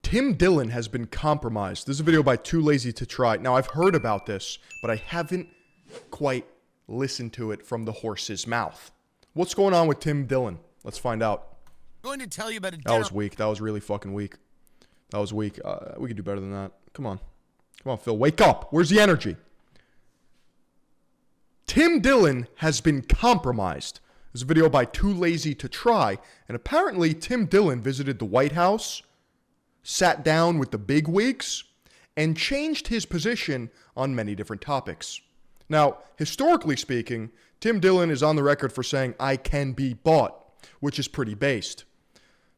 Tim Dillon has been compromised. This is a video by Too Lazy to Try. Now, I've heard about this, but I haven't quite listened to it from the horse's mouth. What's going on with Tim Dillon? Let's find out. I'm going to tell you about a That was weak. That was really fucking weak. That was weak. We could do better than that. Come on. Come on, Phil. Wake up. Where's the energy? Tim Dillon has been compromised. There's a video by Too Lazy to Try. And apparently, Tim Dillon visited the White House, sat down with the bigwigs, and changed his position on many different topics. Now, historically speaking, Tim Dillon is on the record for saying, "I can be bought," which is pretty based.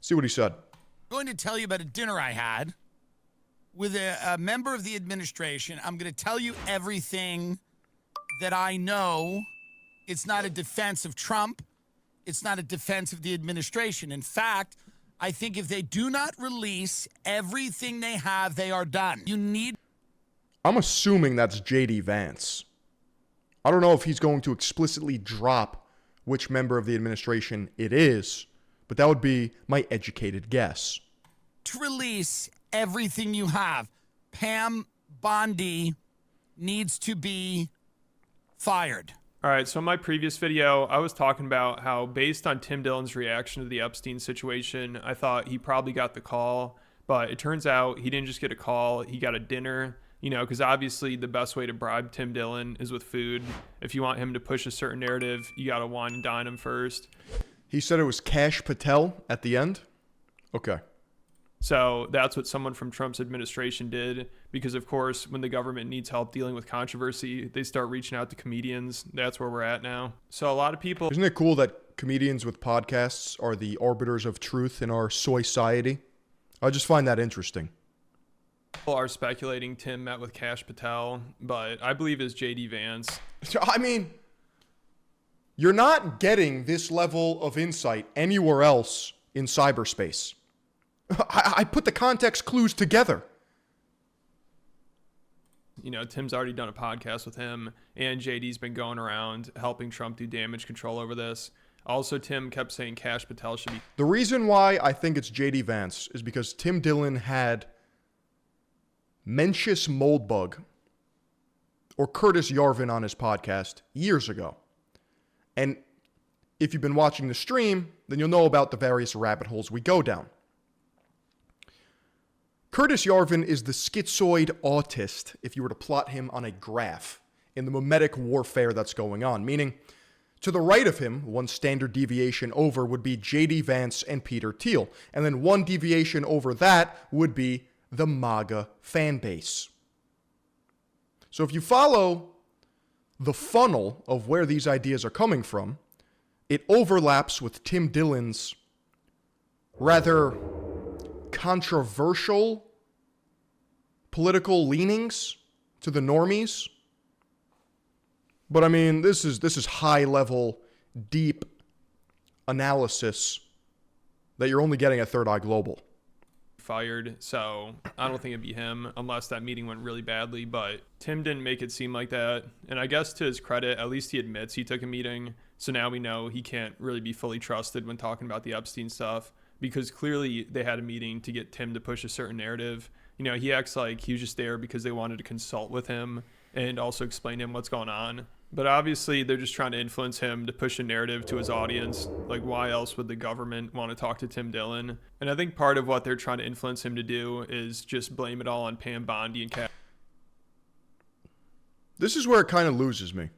See what he said. I'm going to tell you about a dinner I had with a member of the administration. I'm going to tell you everything that I know. It's not a defense of Trump. It's not a defense of the administration. In fact, I think if they do not release everything they have, they are done. I'm assuming that's J.D. Vance. I don't know if he's going to explicitly drop which member of the administration it is, but that would be my educated guess. To release everything you have, Pam Bondi needs to be fired. All right, so in my previous video, I was talking about how based on Tim Dillon's reaction to the Epstein situation, I thought he probably got the call, but it turns out he didn't just get a call, he got a dinner, because obviously the best way to bribe Tim Dillon is with food. If you want him to push a certain narrative, you got to wine and dine him first. He said it was Cash Patel at the end? Okay. So that's what someone from Trump's administration did, because of course, when the government needs help dealing with controversy, they start reaching out to comedians. That's where we're at now. So a lot of people... Isn't it cool that comedians with podcasts are the arbiters of truth in our soy-society? I just find that interesting. People are speculating Tim met with Cash Patel, but I believe it's J.D. Vance. I mean, you're not getting this level of insight anywhere else in cyberspace. I put the context clues together. Tim's already done a podcast with him, and JD's been going around helping Trump do damage control over this. Also, Tim kept saying Cash Patel should be... The reason why I think it's J.D. Vance is because Tim Dillon had Mencius Moldbug or Curtis Yarvin on his podcast years ago. And if you've been watching the stream, then you'll know about the various rabbit holes we go down. Curtis Yarvin is the schizoid autist if you were to plot him on a graph in the mimetic warfare that's going on, meaning to the right of him, one standard deviation over would be J.D. Vance and Peter Thiel, and then one deviation over that would be the MAGA fan base. So if you follow the funnel of where these ideas are coming from, it overlaps with Tim Dillon's rather controversial political leanings to the normies. But I mean, this is high level, deep analysis that you're only getting at Third Eye Global. Fired, so I don't think it'd be him unless that meeting went really badly, but Tim didn't make it seem like that. And I guess to his credit, at least he admits he took a meeting. So now we know he can't really be fully trusted when talking about the Epstein stuff, because clearly they had a meeting to get Tim to push a certain narrative. He acts like he was just there because they wanted to consult with him and also explain to him what's going on. But obviously they're just trying to influence him to push a narrative to his audience. Like, why else would the government want to talk to Tim Dillon? And I think part of what they're trying to influence him to do is just blame it all on Pam Bondi and Cash. This is where it kind of loses me.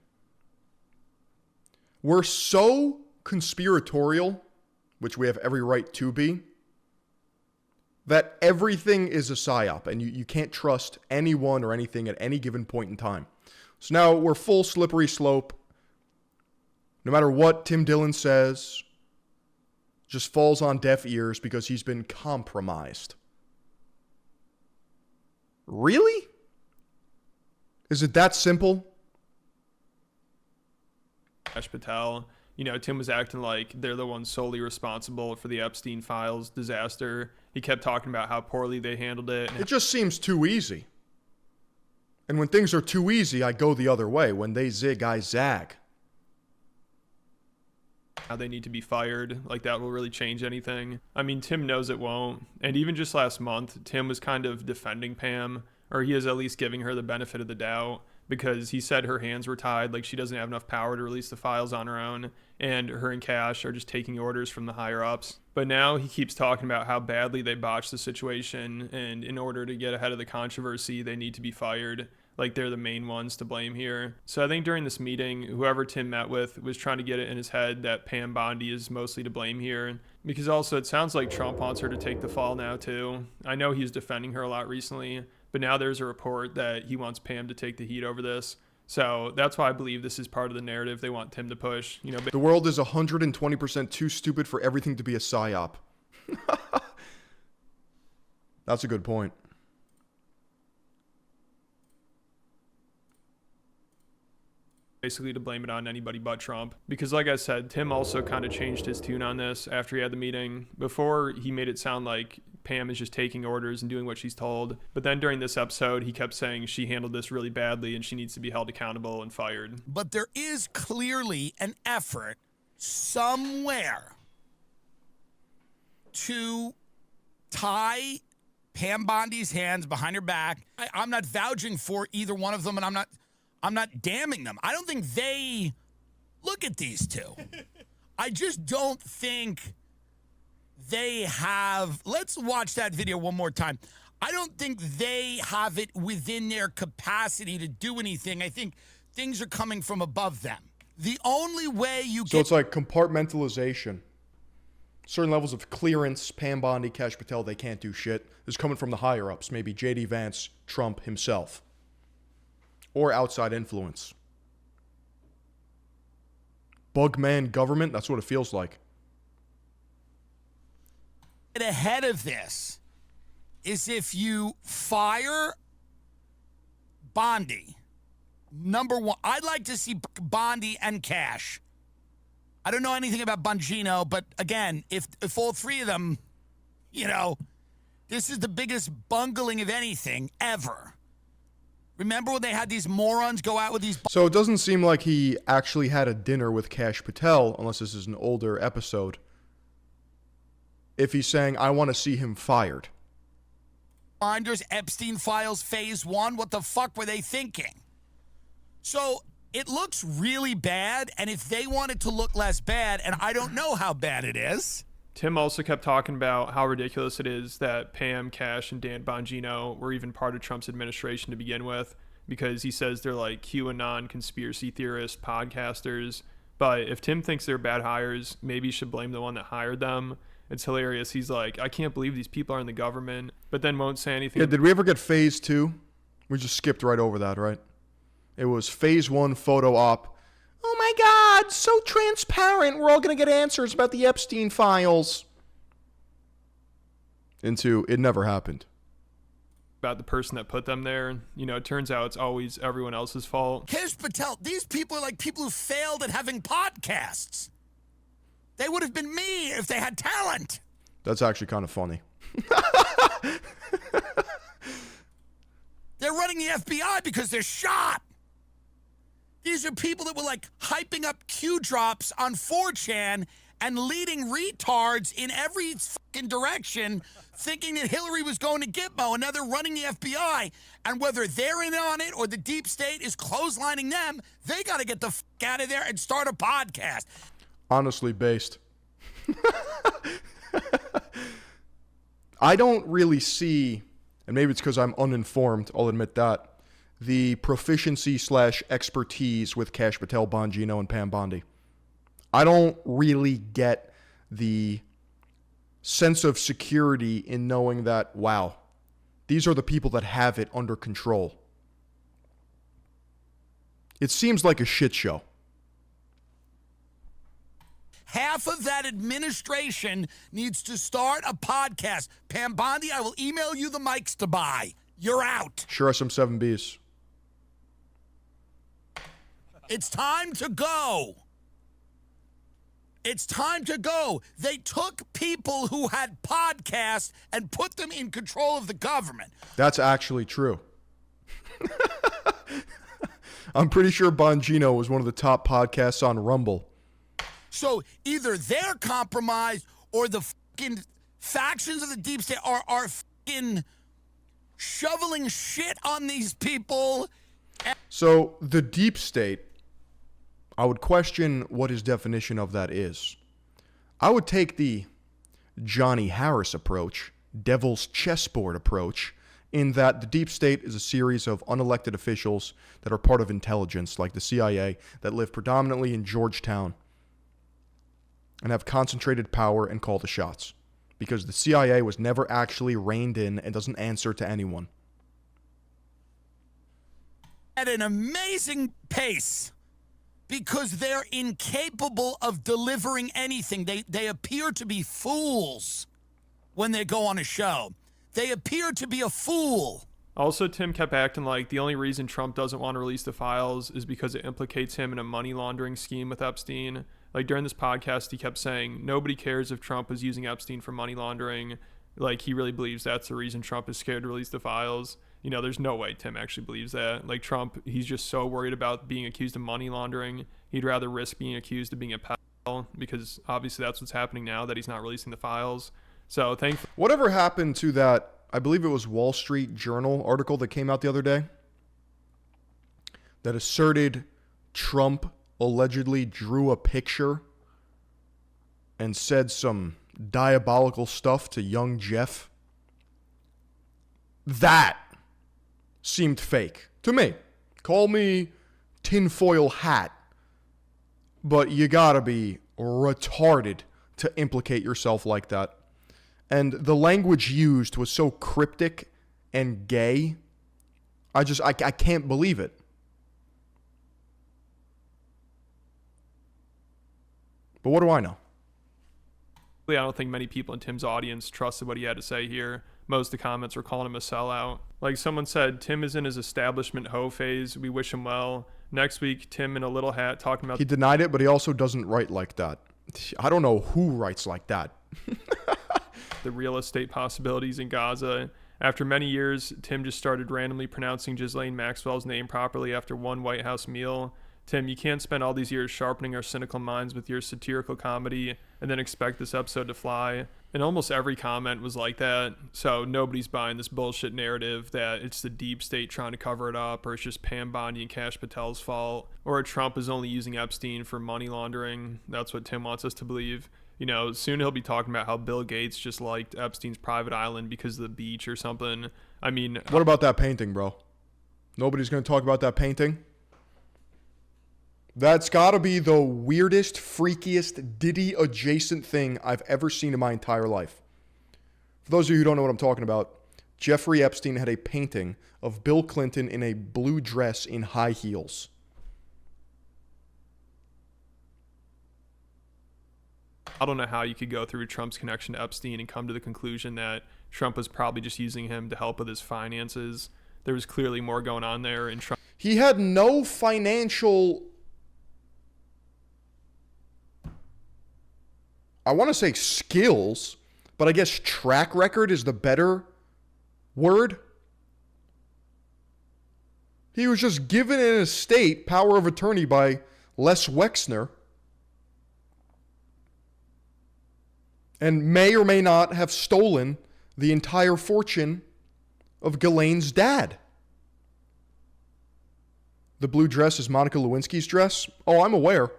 We're so conspiratorial, which we have every right to be, that everything is a psyop and you can't trust anyone or anything at any given point in time. So now we're full slippery slope. No matter what Tim Dillon says, just falls on deaf ears because he's been compromised. Really? Is it that simple? Cash Patel, Tim was acting like they're the ones solely responsible for the Epstein files disaster. He kept talking about how poorly they handled it. It just seems too easy. And when things are too easy, I go the other way. When they zig, I zag. how they need to be fired. Like, that will really change anything. I mean, Tim knows it won't. And even just last month, Tim was kind of defending Pam, or he is at least giving her the benefit of the doubt, because he said her hands were tied, like she doesn't have enough power to release the files on her own, and her and Cash are just taking orders from the higher ups. But now he keeps talking about how badly they botched the situation, and in order to get ahead of the controversy, they need to be fired. Like, they're the main ones to blame here. So I think during this meeting, whoever Tim met with was trying to get it in his head that Pam Bondi is mostly to blame here. Because also, it sounds like Trump wants her to take the fall now too. I know he's defending her a lot recently, but now there's a report that he wants Pam to take the heat over this. So that's why I believe this is part of the narrative they want Tim to push. You know, The world is 120% too stupid for everything to be a psyop. That's a good point. basically to blame it on anybody but Trump. Because like I said, Tim also kind of changed his tune on this after he had the meeting. Before, he made it sound like Pam is just taking orders and doing what she's told. But then during this episode, he kept saying she handled this really badly and she needs to be held accountable and fired. But there is clearly an effort somewhere to tie Pam Bondi's hands behind her back. I'm not vouching for either one of them, and I'm not damning them. I don't think they look at these two. I just don't think they have. Let's watch that video one more time. I don't think they have it within their capacity to do anything. I think things are coming from above them. The only way you So it's like compartmentalization. Certain levels of clearance, Pam Bondi, Cash Patel, they can't do shit. This is coming from the higher ups, maybe J.D. Vance, Trump himself, or outside influence. Bugman government, that's what it feels like. ahead of this is if you fire Bondi, number one, I'd like to see Bondi and Cash. I don't know anything about Bongino, but again, if all three of them, you know, this is the biggest bungling of anything ever. Remember when they had these morons go out with these... So it doesn't seem like he actually had a dinner with Cash Patel, unless this is an older episode. If he's saying, I want to see him fired. Finders, Epstein Files, Phase 1, what the fuck were they thinking? So it looks really bad, and if they want it to look less bad, and I don't know how bad it is... Tim also kept talking about how ridiculous it is that Pam, Cash, and Dan Bongino were even part of Trump's administration to begin with, because he says they're like QAnon conspiracy theorists, podcasters. But if Tim thinks they're bad hires, maybe he should blame the one that hired them. It's hilarious. He's like, I can't believe these people are in the government, but then won't say anything. Yeah, did we ever get Phase 2? We just skipped right over that, right? It was Phase 1 photo op. Oh my God, so transparent. We're all going to get answers about the Epstein files. Into, it never happened. About the person that put them there. You know, it turns out it's always everyone else's fault. Cash Patel, these people are like people who failed at having podcasts. They would have been me if they had talent. That's actually kind of funny. They're running the FBI because they're shot. These are people that were like hyping up Q drops on 4chan and leading retards in every fucking direction, thinking that Hillary was going to Gitmo, and now they're running the FBI. And whether they're in on it or the deep state is clotheslining them, they got to get the fuck out of there and start a podcast. Honestly based. I don't really see, and maybe it's because I'm uninformed, I'll admit that, the proficiency / expertise with Cash Patel, Bongino, and Pam Bondi. I don't really get the sense of security in knowing that, wow, these are the people that have it under control. It seems like a shit show. Half of that administration needs to start a podcast. Pam Bondi, I will email you the mics to buy. You're out. Sure are some 7Bs. It's time to go. It's time to go. They took people who had podcasts and put them in control of the government. That's actually true. I'm pretty sure Bongino was one of the top podcasts on Rumble. So either they're compromised or the fucking factions of the deep state are fucking shoveling shit on these people. So the deep state, I would question what his definition of that is. I would take the Johnny Harris approach, devil's chessboard approach, in that the deep state is a series of unelected officials that are part of intelligence, like the CIA, that live predominantly in Georgetown and have concentrated power and call the shots. Because the CIA was never actually reined in and doesn't answer to anyone. At an amazing pace. Because they're incapable of delivering anything. They appear to be fools when they go on a show. They appear to be a fool. Also, Tim kept acting like the only reason Trump doesn't want to release the files is because it implicates him in a money laundering scheme with Epstein. Like during this podcast, he kept saying nobody cares if Trump is using Epstein for money laundering. Like he really believes that's the reason Trump is scared to release the files. You know, there's no way Tim actually believes that. Like Trump, he's just so worried about being accused of money laundering. He'd rather risk being accused of being a pedophile because obviously that's what's happening now that he's not releasing the files. So thankfully, whatever happened to that, I believe it was Wall Street Journal article that came out the other day that asserted Trump allegedly drew a picture and said some diabolical stuff to young Jeff. That seemed fake to me. Call me tinfoil hat, but you gotta be retarded to implicate yourself like that. And the language used was so cryptic and gay. I can't believe it. But what do I know? I don't think many people in Tim's audience trusted what he had to say here. Most of the comments were calling him a sellout. Like someone said, Tim is in his establishment hoe phase. We wish him well. Next week, Tim in a little hat talking about... He denied it, but he also doesn't write like that. I don't know who writes like that. the real estate possibilities in Gaza. After many years, Tim just started randomly pronouncing Ghislaine Maxwell's name properly after one White House meal. Tim, you can't spend all these years sharpening our cynical minds with your satirical comedy and then expect this episode to fly. And almost every comment was like that, so nobody's buying this bullshit narrative that it's the deep state trying to cover it up, or it's just Pam Bondi and Kash Patel's fault, or Trump is only using Epstein for money laundering. That's what Tim wants us to believe. You know, soon he'll be talking about how Bill Gates just liked Epstein's private island because of the beach or something. I mean... What about that painting, bro? Nobody's going to talk about that painting? That's got to be the weirdest, freakiest, Diddy-adjacent thing I've ever seen in my entire life. For those of you who don't know what I'm talking about, Jeffrey Epstein had a painting of Bill Clinton in a blue dress in high heels. I don't know how you could go through Trump's connection to Epstein and come to the conclusion that Trump was probably just using him to help with his finances. There was clearly more going on there. And Trump... He had no financial... I want to say skills, but I guess track record is the better word. He was just given an estate, power of attorney by Les Wexner, and may or may not have stolen the entire fortune of Ghislaine's dad. The blue dress is Monica Lewinsky's dress? Oh, I'm aware.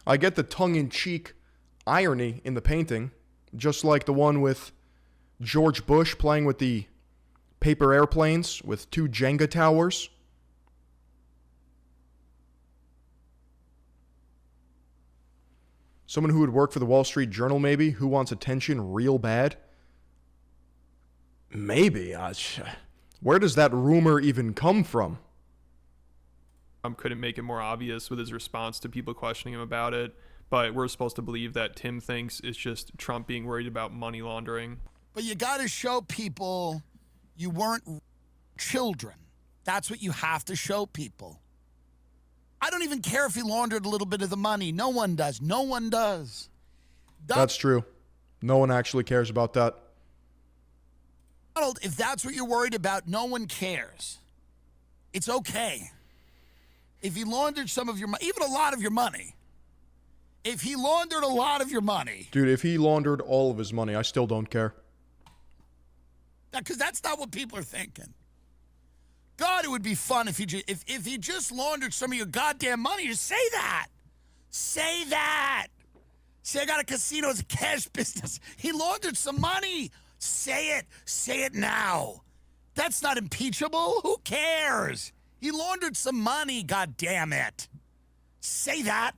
I get the tongue-in-cheek irony in the painting, just like the one with George Bush playing with the paper airplanes with two Jenga towers. Someone who would work for the Wall Street Journal, maybe, who wants attention real bad. Maybe. Where does that rumor even come from? Trump couldn't make it more obvious with his response to people questioning him about it. But we're supposed to believe that Tim thinks it's just Trump being worried about money laundering. But you got to show people you weren't children. That's what you have to show people. I don't even care if he laundered a little bit of the money. No one does. No one does. That's true. No one actually cares about that. Donald, if that's what you're worried about, no one cares. It's okay. If you laundered some of your money, even a lot of your money, If he laundered a lot of your money. Dude, if he laundered all of his money, I still don't care. Because that's not what people are thinking. God, it would be fun if he just laundered some of your goddamn money. Just say that. Say that. Say, I got a casino, it's a cash business. He laundered some money. Say it. Say it now. That's not impeachable. Who cares? He laundered some money, god damn it. Say that.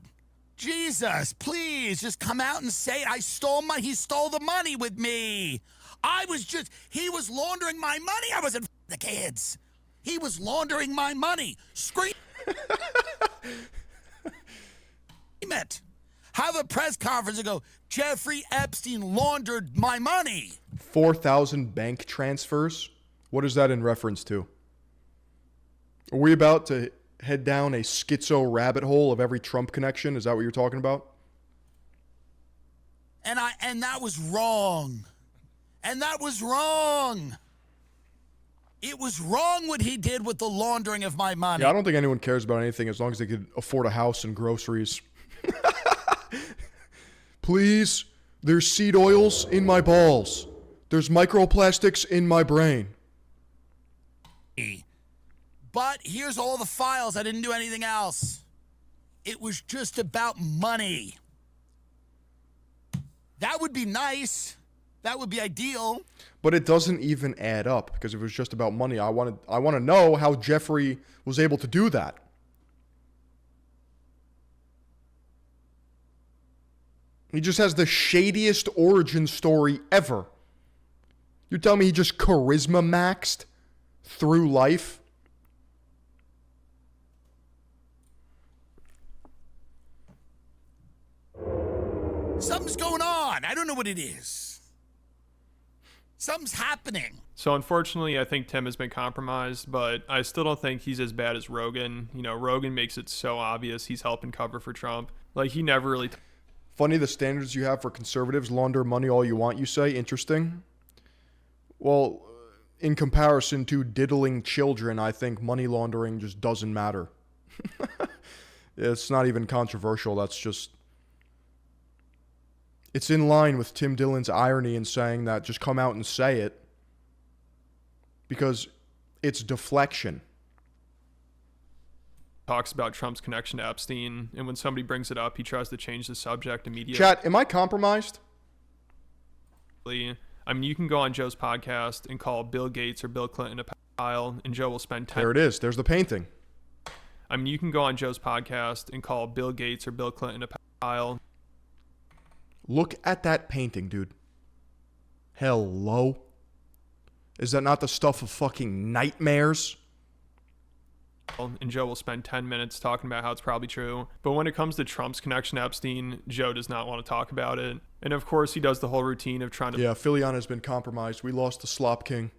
Jesus, please, just come out and say it. He stole the money with me. He was laundering my money. I wasn't the kids. He was laundering my money. Scream it. Have a press conference and go, Jeffrey Epstein laundered my money. 4,000 bank transfers? What is that in reference to? Are we about to head down a schizo rabbit hole of every Trump connection? Is that what you're talking about? And that was wrong. And that was wrong. It was wrong what he did with the laundering of my money. Yeah, I don't think anyone cares about anything as long as they could afford a house and groceries. Please, there's seed oils in my balls. There's microplastics in my brain. But here's all the files. I didn't do anything else. It was just about money. That would be nice. That would be ideal. But it doesn't even add up because if it was just about money, I want to know how Jeffrey was able to do that. He just has the shadiest origin story ever. You tell me he just charisma maxed through life? Something's going on. I don't know what it is. Something's happening. So unfortunately, I think Tim has been compromised, but I still don't think he's as bad as Rogan. You know, Rogan makes it so obvious he's helping cover for Trump. Like, he never really... Funny the standards you have for conservatives. Launder money all you want, you say. Interesting. Well, in comparison to diddling children, I think money laundering just doesn't matter. It's not even controversial. That's just... It's in line with Tim Dillon's irony in saying that just come out and say it. Because it's deflection. Talks about Trump's connection to Epstein, and when somebody brings it up, he tries to change the subject immediately. Chat, am I compromised? I mean, you can go on Joe's podcast and call Bill Gates or Bill Clinton a pedophile, and Joe will spend 10... There it is. There's the painting. I mean, you can go on Joe's podcast and call Bill Gates or Bill Clinton a pedophile. Look at that painting, dude. Hello? Is that not the stuff of fucking nightmares? And Joe will spend 10 minutes talking about how it's probably true. But when it comes to Trump's connection to Epstein, Joe does not want to talk about it. And of course, he does the whole routine of trying to... Yeah, Philion has been compromised. We lost the Slop King.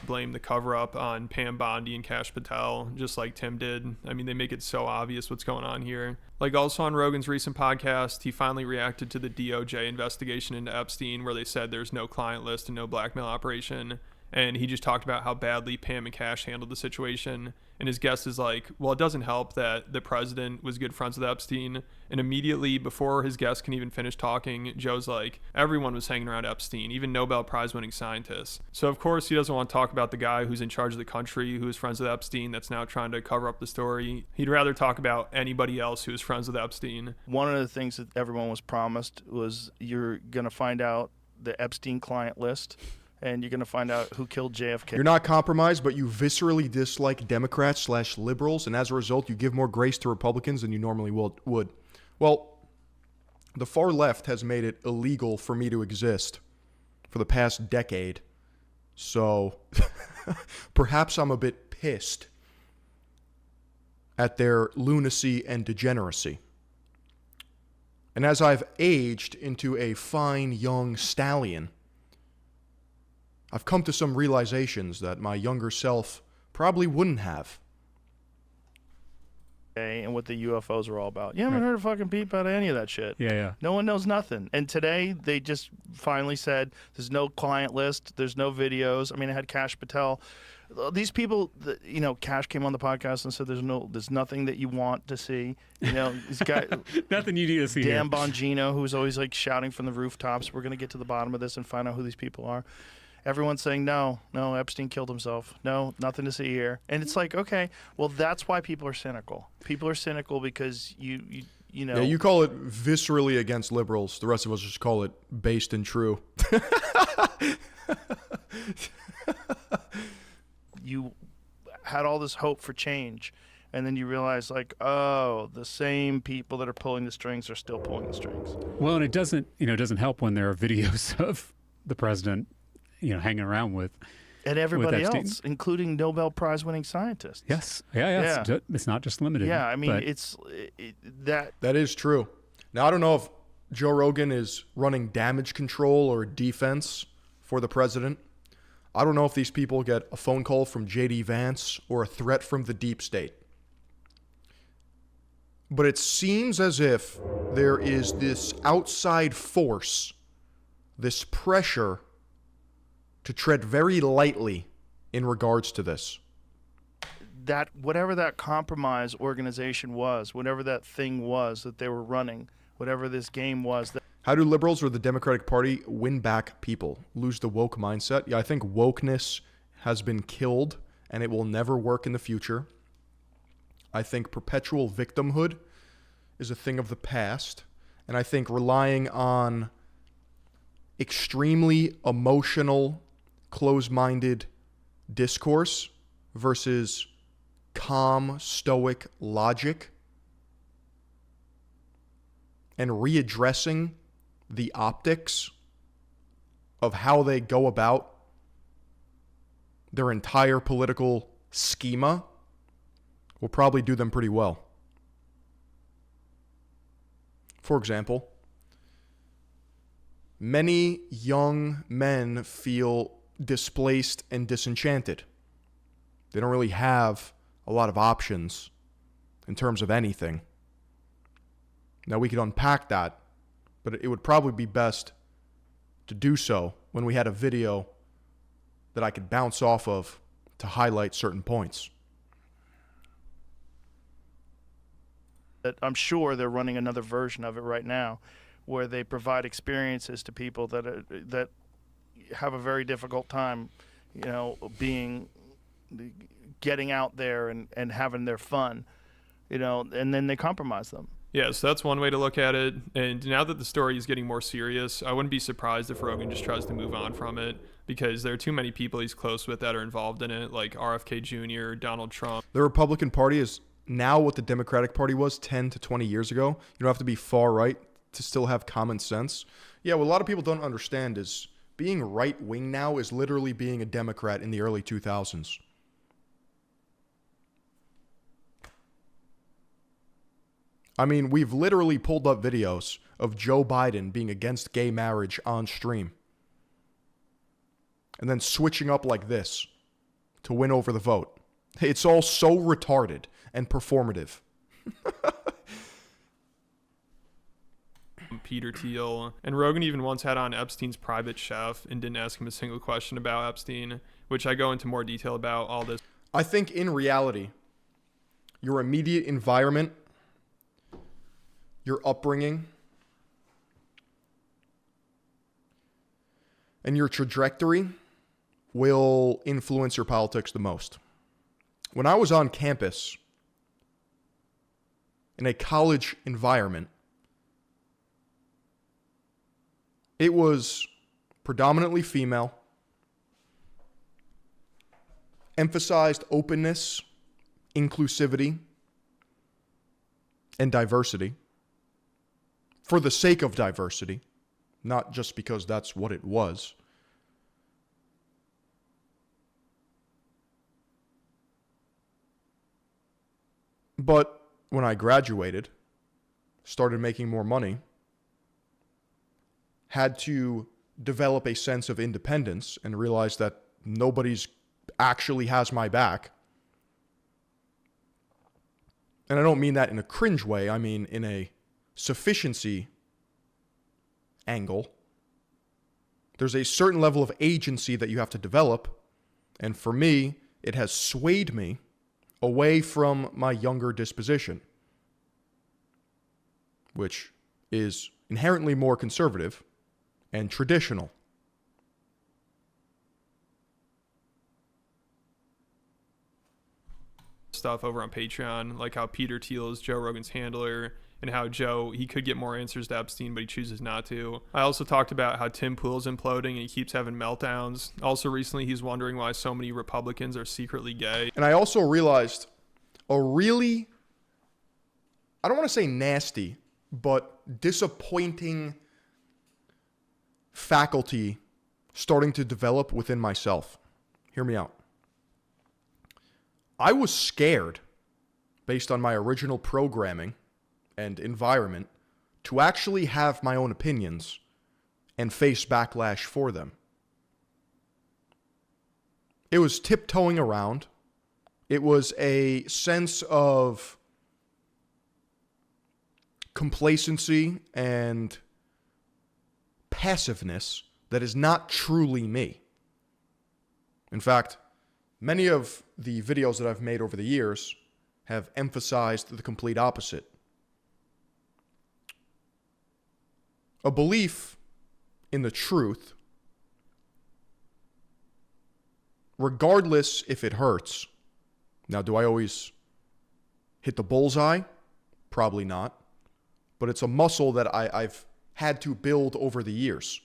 blame the cover-up on Pam Bondi and Kash Patel, just like Tim did. I mean, they make it so obvious what's going on here. Like, also on Rogan's recent podcast, he finally reacted to the DOJ investigation into Epstein, where they said there's no client list and no blackmail operation. And he just talked about how badly Pam and Kash handled the situation. And his guest is like, well, it doesn't help that the president was good friends with Epstein. And immediately before his guest can even finish talking, Joe's like, everyone was hanging around Epstein, even Nobel Prize winning scientists. So of course he doesn't want to talk about the guy who's in charge of the country, who is friends with Epstein, that's now trying to cover up the story. He'd rather talk about anybody else who is friends with Epstein. One of the things that everyone was promised was you're going to find out the Epstein client list, and you're going to find out who killed JFK. You're not compromised, but you viscerally dislike Democrats/liberals, and as a result, you give more grace to Republicans than you normally would. Well, the far left has made it illegal for me to exist for the past decade. So perhaps I'm a bit pissed at their lunacy and degeneracy. And as I've aged into a fine young stallion, I've come to some realizations that my younger self probably wouldn't have. and what the UFOs are all about. You haven't heard a fucking peep out of any of that shit. Yeah. No one knows nothing. And today they just finally said there's no client list, there's no videos. I mean, I had Kash Patel. These people, Kash came on the podcast and said there's nothing that you want to see. This guy, Nothing you need to see. Dan here. Bongino, who's always like shouting from the rooftops, we're going to get to the bottom of this and find out who these people are. Everyone's saying, no, Epstein killed himself. No, nothing to see here. And it's like, okay, well, that's why people are cynical. People are cynical because you know. Yeah, you call it viscerally against liberals. The rest of us just call it based and true. You had all this hope for change, and then you realize, like, oh, the same people that are pulling the strings are still pulling the strings. Well, and it doesn't help when there are videos of the president, hanging around with. And everybody Epstein. else, including Nobel Prize winning scientists. Yes. Yeah. It's not just limited. Yeah, I mean, That is true. Now, I don't know if Joe Rogan is running damage control or defense for the president. I don't know if these people get a phone call from J.D. Vance or a threat from the deep state. But it seems as if there is this outside force, this pressure to tread very lightly in regards to this. that whatever that compromise organization was, whatever that thing was that they were running, whatever this game was. How do liberals or the Democratic Party win back people? Lose the woke mindset? Yeah, I think wokeness has been killed and it will never work in the future. I think perpetual victimhood is a thing of the past. And I think relying on extremely emotional, close-minded discourse versus calm, stoic logic and readdressing the optics of how they go about their entire political schema will probably do them pretty well. For example, many young men feel displaced and disenchanted. They don't really have a lot of options in terms of anything. Now, we could unpack that, but it would probably be best to do so when we had a video that I could bounce off of to highlight certain points. I'm sure they're running another version of it right now, where they provide experiences to people that have a very difficult time, getting out there and having their fun, and then they compromise them. Yeah, so that's one way to look at it. And now that the story is getting more serious, I wouldn't be surprised if Rogan just tries to move on from it, because there are too many people he's close with that are involved in it, like RFK Jr., Donald Trump. The Republican Party is now what the Democratic Party was 10 to 20 years ago. You don't have to be far right to still have common sense. Yeah, what a lot of people don't understand is being right-wing now is literally being a Democrat in the early 2000s. I mean, we've literally pulled up videos of Joe Biden being against gay marriage on stream. And then switching up like this to win over the vote. It's all so retarded and performative. Peter Thiel. And Rogan even once had on Epstein's private chef and didn't ask him a single question about Epstein, which I go into more detail about all this. I think in reality, your immediate environment, your upbringing, and your trajectory will influence your politics the most. When I was on campus in a college environment, it was predominantly female, emphasized openness, inclusivity, and diversity for the sake of diversity, not just because that's what it was. But when I graduated, started making more money, had to develop a sense of independence and realize that nobody's actually has my back. And I don't mean that in a cringe way. I mean in a sufficiency angle. There's a certain level of agency that you have to develop. And for me, it has swayed me away from my younger disposition, which is inherently more conservative and traditional. Stuff over on Patreon, like how Peter Thiel is Joe Rogan's handler, and how Joe, he could get more answers to Epstein, but he chooses not to. I also talked about how Tim Pool's imploding and he keeps having meltdowns. Also recently, he's wondering why so many Republicans are secretly gay. And I also realized a really, I don't want to say nasty, but disappointing faculty starting to develop within myself. Hear me out. I was scared, based on my original programming and environment, to actually have my own opinions and face backlash for them. It was tiptoeing around. It was a sense of complacency and passiveness that is not truly me. In fact, many of the videos that I've made over the years have emphasized the complete opposite. A belief in the truth, regardless if it hurts. Now, do I always hit the bullseye? Probably not. But it's a muscle that I've had to build over the years.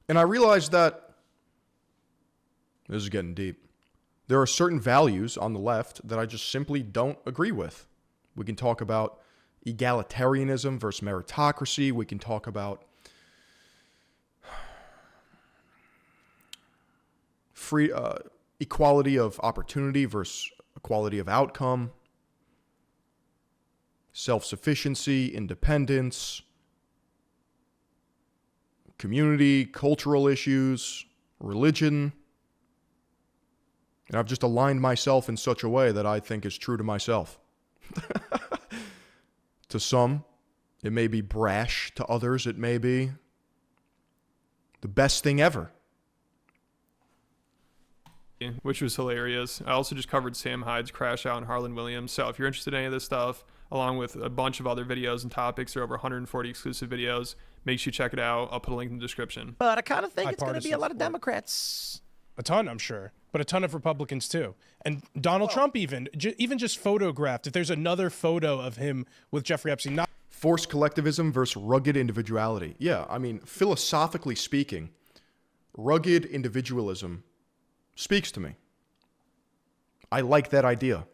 And I realized that, this is getting deep, there are certain values on the left that I just simply don't agree with. We can talk about egalitarianism versus meritocracy. We can talk about equality of opportunity versus equality of outcome, self-sufficiency, independence, community, cultural issues, religion. And I've just aligned myself in such a way that I think is true to myself. To some, it may be brash. To others, it may be the best thing ever. Which was hilarious. I also just covered Sam Hyde's crash out in Harlan Williams. So if you're interested in any of this stuff, along with a bunch of other videos and topics, there are over 140 exclusive videos. Make sure you check it out. I'll put a link in the description. But I kind of think it's going to be a lot of support. Democrats. A ton, I'm sure, but a ton of Republicans too, and Donald Trump even just photographed. If there's another photo of him with Jeffrey Epstein, not Forced collectivism versus rugged individuality. Yeah, I mean, philosophically speaking, rugged individualism speaks to me. I like that idea.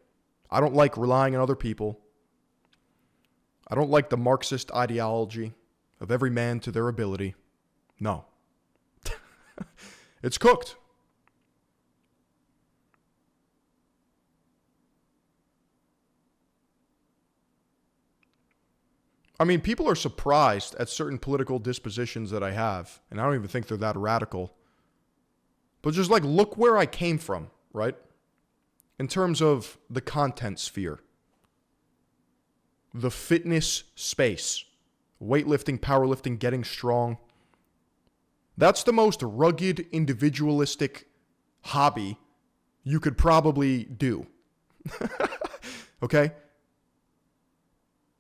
I don't like relying on other people. I don't like the Marxist ideology of every man to their ability. No. It's cooked. I mean, people are surprised at certain political dispositions that I have, and I don't even think they're that radical. But just like, look where I came from, right? In terms of the content sphere, the fitness space, weightlifting, powerlifting, getting strong. That's the most rugged, individualistic hobby you could probably do. Okay?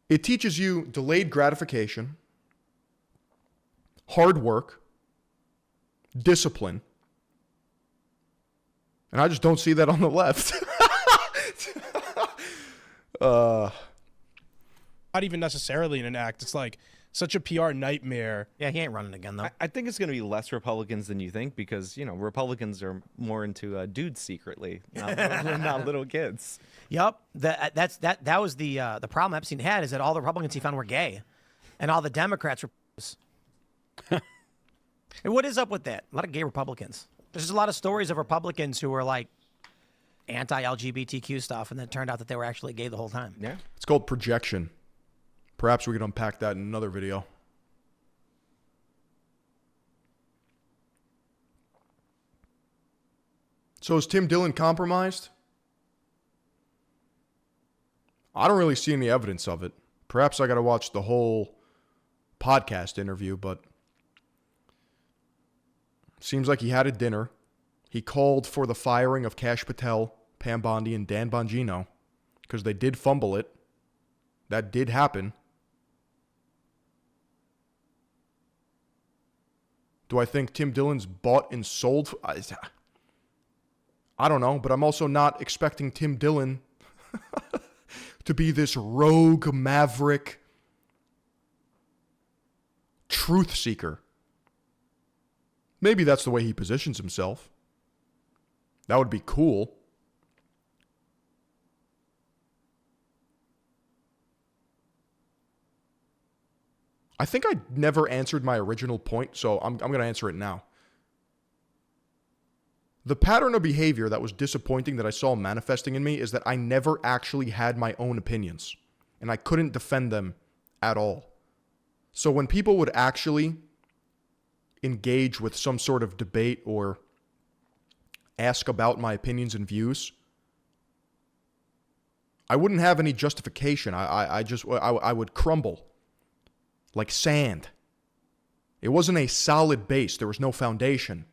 It teaches you delayed gratification, hard work, discipline. And I just don't see that on the left. not even necessarily in an act. It's like such a PR nightmare. Yeah, he ain't running again, though. I think it's going to be less Republicans than you think because, you know, Republicans are more into dudes secretly, not little kids. Yep. That was the problem Epstein had, is that all the Republicans he found were gay, and all the Democrats were. And what is up with that? A lot of gay Republicans. There's just a lot of stories of Republicans who were like anti-LGBTQ stuff, and then it turned out that they were actually gay the whole time. Yeah. It's called projection. Perhaps we could unpack that in another video. So is Tim Dillon compromised? I don't really see any evidence of it. Perhaps I got to watch the whole podcast interview, but seems like he had a dinner. He called for the firing of Kash Patel, Pam Bondi, and Dan Bongino because they did fumble it. That did happen. Do I think Tim Dillon's bought and sold? I don't know, but I'm also not expecting Tim Dillon to be this rogue maverick truth seeker. Maybe that's the way he positions himself. That would be cool. I think I never answered my original point, so I'm going to answer it now. The pattern of behavior that was disappointing that I saw manifesting in me is that I never actually had my own opinions, and I couldn't defend them at all. So when people would actually engage with some sort of debate or ask about my opinions and views, I wouldn't have any justification. I would crumble like sand. It wasn't a solid base. There was no foundation.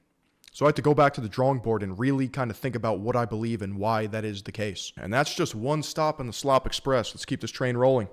So I had to go back to the drawing board and really kind of think about what I believe and why that is the case. And that's just one stop on the Slop Express. Let's keep this train rolling.